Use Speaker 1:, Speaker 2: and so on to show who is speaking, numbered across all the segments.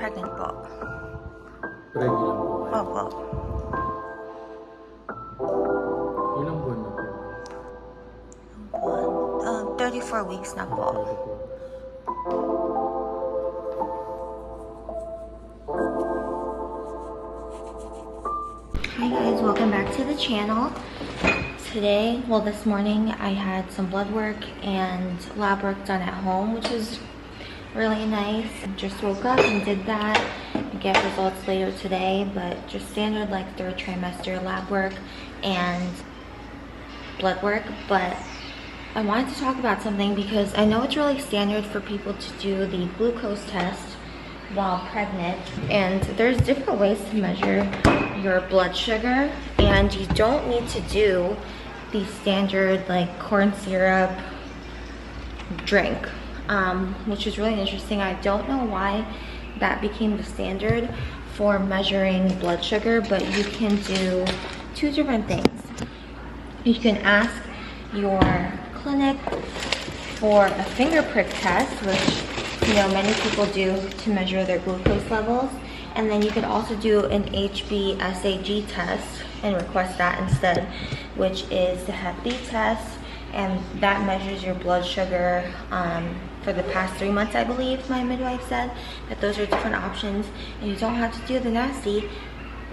Speaker 1: pregnant po.
Speaker 2: Pregnant po kayo?
Speaker 1: Opo.
Speaker 2: Ilang buwan na po?
Speaker 1: 34 weeks na po.
Speaker 2: 34.
Speaker 1: Hi guys, welcome back to the channel. Today, well this morning, I had some blood work and lab work done at home, which was really nice. Just woke up and did that. Get results later today, but just standard like third trimester lab work and blood work. But I wanted to talk about something because I know it's really standard for people to do the glucose test while pregnant, and there's different ways to measure your blood sugar, and you don't need to do the standard like corn syrup drink, which is really interesting. I don't know why that became the standard for measuring blood sugar, but you can do two different things. You can ask your clinic for a finger prick test, which you know many people do to measure their glucose levels, and then you could also do an HbSAg test and request that instead, which is the Hep B test, and that measures your blood sugar for the past 3 months, I believe my midwife said that those are different options, and you don't have to do the nasty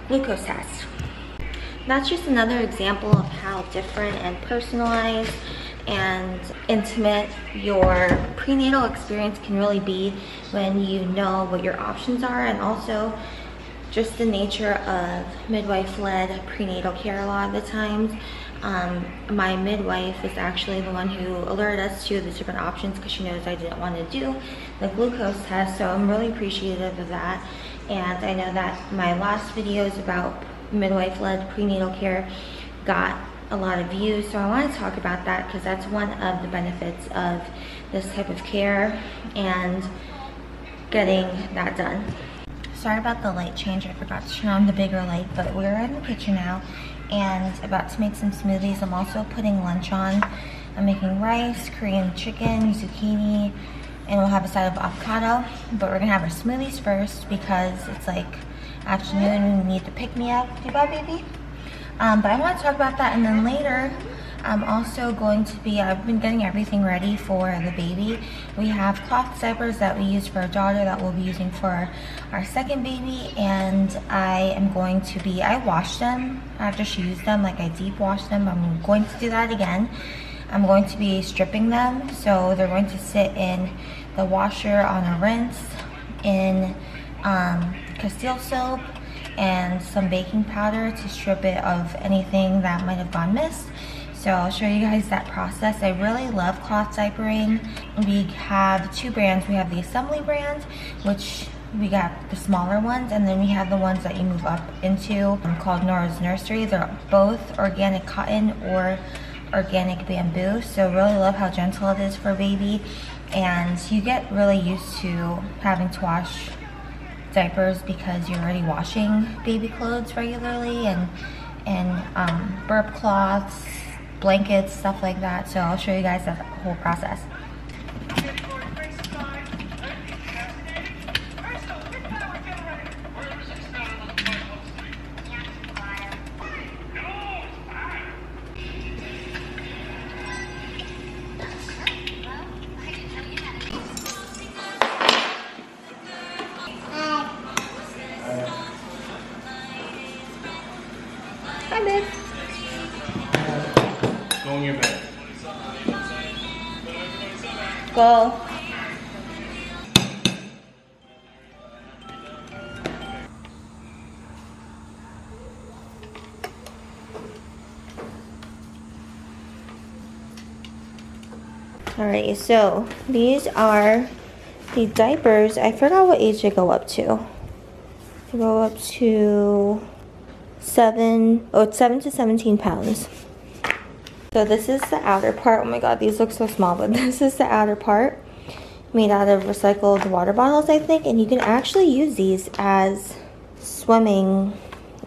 Speaker 1: glucose test. That's just another example of how different and personalized and intimate your prenatal experience can really be when you know what your options are, and also just the nature of midwife-led prenatal care. A lot of the times my midwife is actually the one who alerted us to the different options because she knows I didn't want to do the glucose test, so I'm really appreciative of that. And I know that my last videos about midwife-led prenatal care got a lot of views, so I want to talk about that because that's one of the benefits of this type of care and getting that done. Sorry about the light change, I forgot to turn on the bigger light, but we're in the kitchen now and about to make some smoothies. I'm also putting lunch on. I'm making rice, Korean chicken, zucchini, and we'll have a side of avocado, but we're gonna have our smoothies first because it's like afternoon and we need to pick me up. You got baby? But I want to talk about that, and then later I'm also going to be, I've been getting everything ready for the baby. We have cloth diapers that we use for our daughter that we'll be using for our second baby, and I am going to be, I washed them after she used them, like I deep washed them. I'm going to do that again. I'm going to be stripping them, so they're going to sit in the washer on a rinse in Castile soap and some baking powder to strip it of anything that might have gone missed. So I'll show you guys that process. I really love cloth diapering. We have two brands. We have the Assembly brand, which we got the smaller ones, and then we have the ones that you move up into called Nora's Nursery. They're both organic cotton or organic bamboo, so really love how gentle it is for a baby, and you get really used to having to wash diapers because you're already washing baby clothes regularly, and burp cloths, blankets, stuff like that. So I'll show you guys that whole process. Hi, babe.
Speaker 2: Go in your bed.
Speaker 1: Go. Alright, so these are the diapers. I forgot what age they go up to. They go up to 7 to 17 pounds. So this is the outer part. Oh my god, these look so small, but this is the outer part made out of recycled water bottles, I think, and you can actually use these as swimming,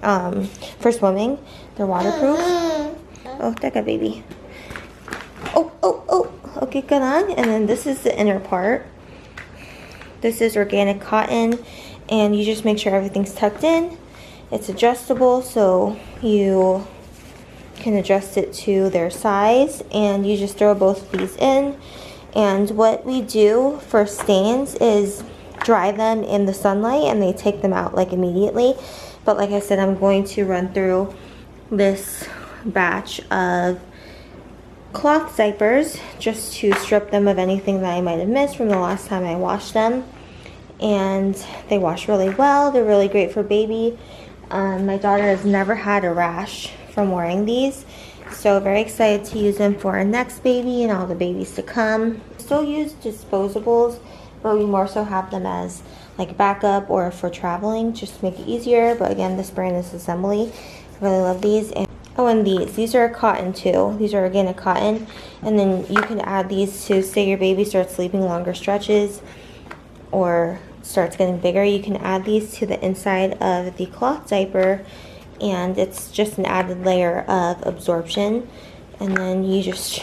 Speaker 1: for swimming. They're waterproof. Oh, teka baby. Oh, okay, ka lang. And then this is the inner part. This is organic cotton, and you just make sure everything's tucked in. It's adjustable, so you can adjust it to their size, and you just throw both of these in. And what we do for stains is dry them in the sunlight, and they take them out like immediately. But like I said, I'm going to run through this batch of cloth diapers just to strip them of anything that I might have missed from the last time I washed them. And they wash really well. They're really great for baby. My daughter has never had a rash from wearing these, so very excited to use them for our next baby and all the babies to come. Still use disposables, but we more so have them as like backup or for traveling, just to make it easier. But again, this brand is Assembly. I really love these. And oh, and these are cotton too. These are organic cotton, and then you can add these to, say your baby starts sleeping longer stretches or starts getting bigger, you can add these to the inside of the cloth diaper, and it's just an added layer of absorption. And then you just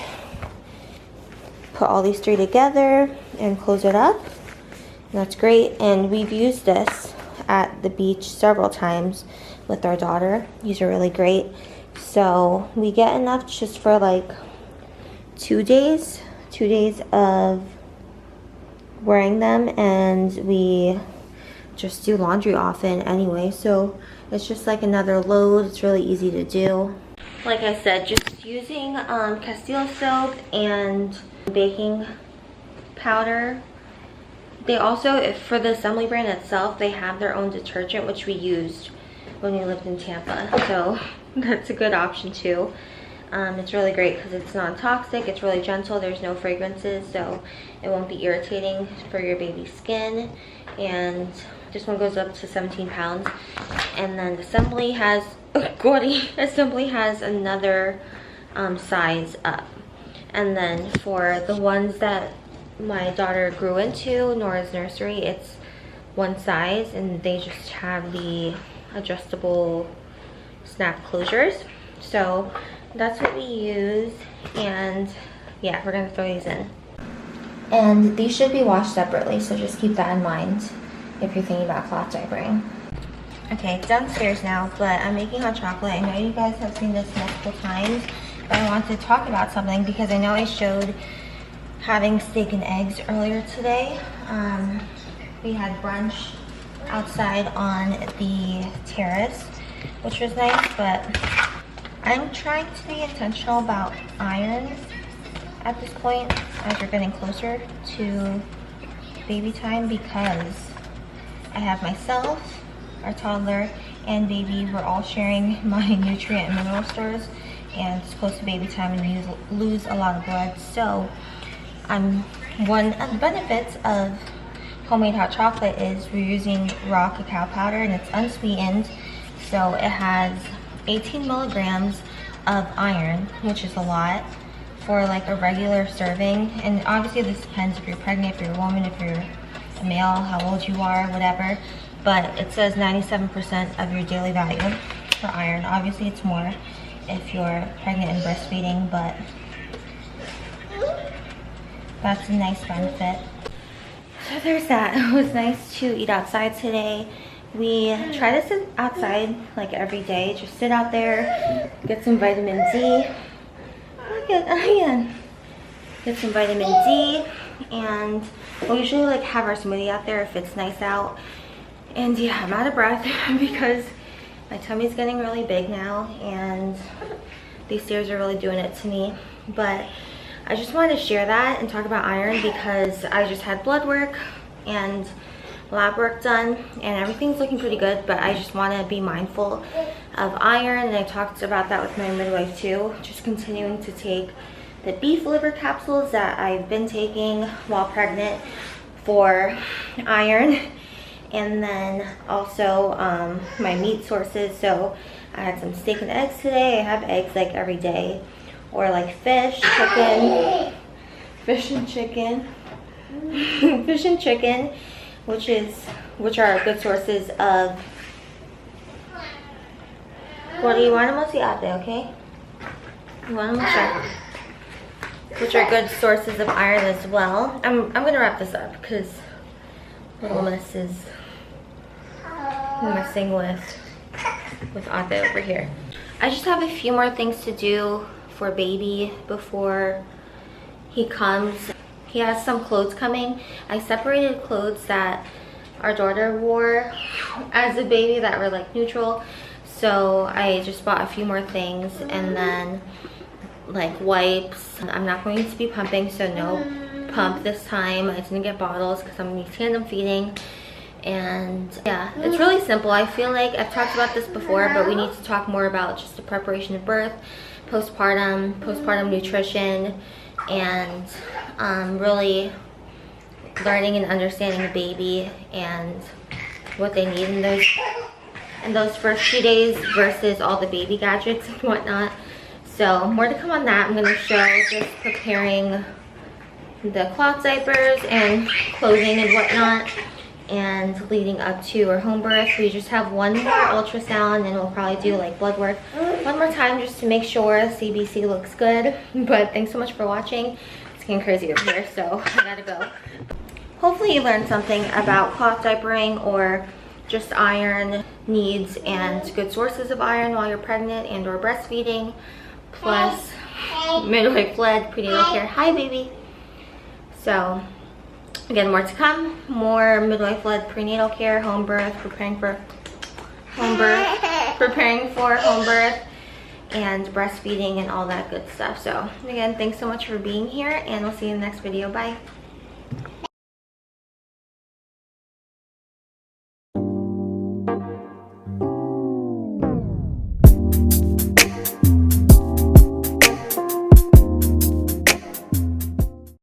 Speaker 1: put all these three together and close it up. And that's great. And we've used this at the beach several times with our daughter. These are really great. So we get enough just for like 2 days of wearing them, and we just do laundry often anyway, so it's just like another load. It's really easy to do. Like I said, just using Castile soap and baking powder. They also, for the Assembly brand itself, they have their own detergent, which we used when we lived in Tampa, so that's a good option too. It's really great because it's non-toxic, it's really gentle, there's no fragrances, so it won't be irritating for your baby's skin. And this one goes up to 17 pounds. And then Assembly has, Assembly has another size up. And then for the ones that my daughter grew into, Nora's nursery, it's one size, and they just have the adjustable snap closures. So that's what we use, and yeah, we're gonna throw these in. And these should be washed separately, so just keep that in mind if you're thinking about cloth diapering. Okay, downstairs now, but I'm making hot chocolate. I know you guys have seen this multiple times, but I want to talk about something because I know I showed having steak and eggs earlier today. We had brunch outside on the terrace, which was nice, but I'm trying to be intentional about iron at this point as we're getting closer to baby time, because I have myself, our toddler, and baby. We're all sharing my nutrient and mineral stores, and it's close to baby time and you lose a lot of blood. So one of the benefits of homemade hot chocolate is we're using raw cacao powder, and it's unsweetened, so it has 18 milligrams of iron, which is a lot for like a regular serving. And obviously this depends if you're pregnant, if you're a woman, if you're a male, how old you are, whatever. But it says 97% of your daily value for iron. Obviously it's more if you're pregnant and breastfeeding, but that's a nice benefit. So there's that. It was nice to eat outside today. We try to sit outside like every day. Just sit out there, get some vitamin D. Look at Ian. Get some vitamin D, and we'll usually like have our smoothie out there if it's nice out. And yeah, I'm out of breath because my tummy's getting really big now, and these stairs are really doing it to me. But I just wanted to share that and talk about iron because I just had blood work and lab work done, and everything's looking pretty good, but I just want to be mindful of iron, and I talked about that with my midwife too. Just continuing to take the beef liver capsules that I've been taking while pregnant for iron, and then also my meat sources. So I had some steak and eggs today. I have eggs like every day, or like fish, chicken, fish and chicken, which are good sources of. What do you want to mostly out there, okay? You want to try? Which are good sources of iron as well. I'm gonna wrap this up because little miss is messing with Ate over here. I just have a few more things to do for baby before he comes. He has some clothes coming. I separated clothes that our daughter wore as a baby that were like neutral. So I just bought a few more things, and then like wipes. I'm not going to be pumping, so no pump this time. I didn't get bottles because I'm going to be tandem feeding. And yeah, it's really simple. I feel like I've talked about this before, but we need to talk more about just the preparation of birth, postpartum nutrition, and really learning and understanding the baby and what they need in those first few days versus all the baby gadgets and whatnot. So more to come on that. I'm going to show just preparing the cloth diapers and clothing and whatnot, and leading up to our home birth. We just have one more ultrasound, and we'll probably do like blood work one more time just to make sure CBC looks good. But thanks so much for watching. It's getting crazy over here, so I gotta go. Hopefully you learned something about cloth diapering or just iron needs and good sources of iron while you're pregnant and or breastfeeding, plus midwife-led prenatal care. Hi baby. So again, more to come, more midwife-led prenatal care, home birth, preparing for home birth, and breastfeeding and all that good stuff. So again, thanks so much for being here, and we'll see you in the next video. Bye.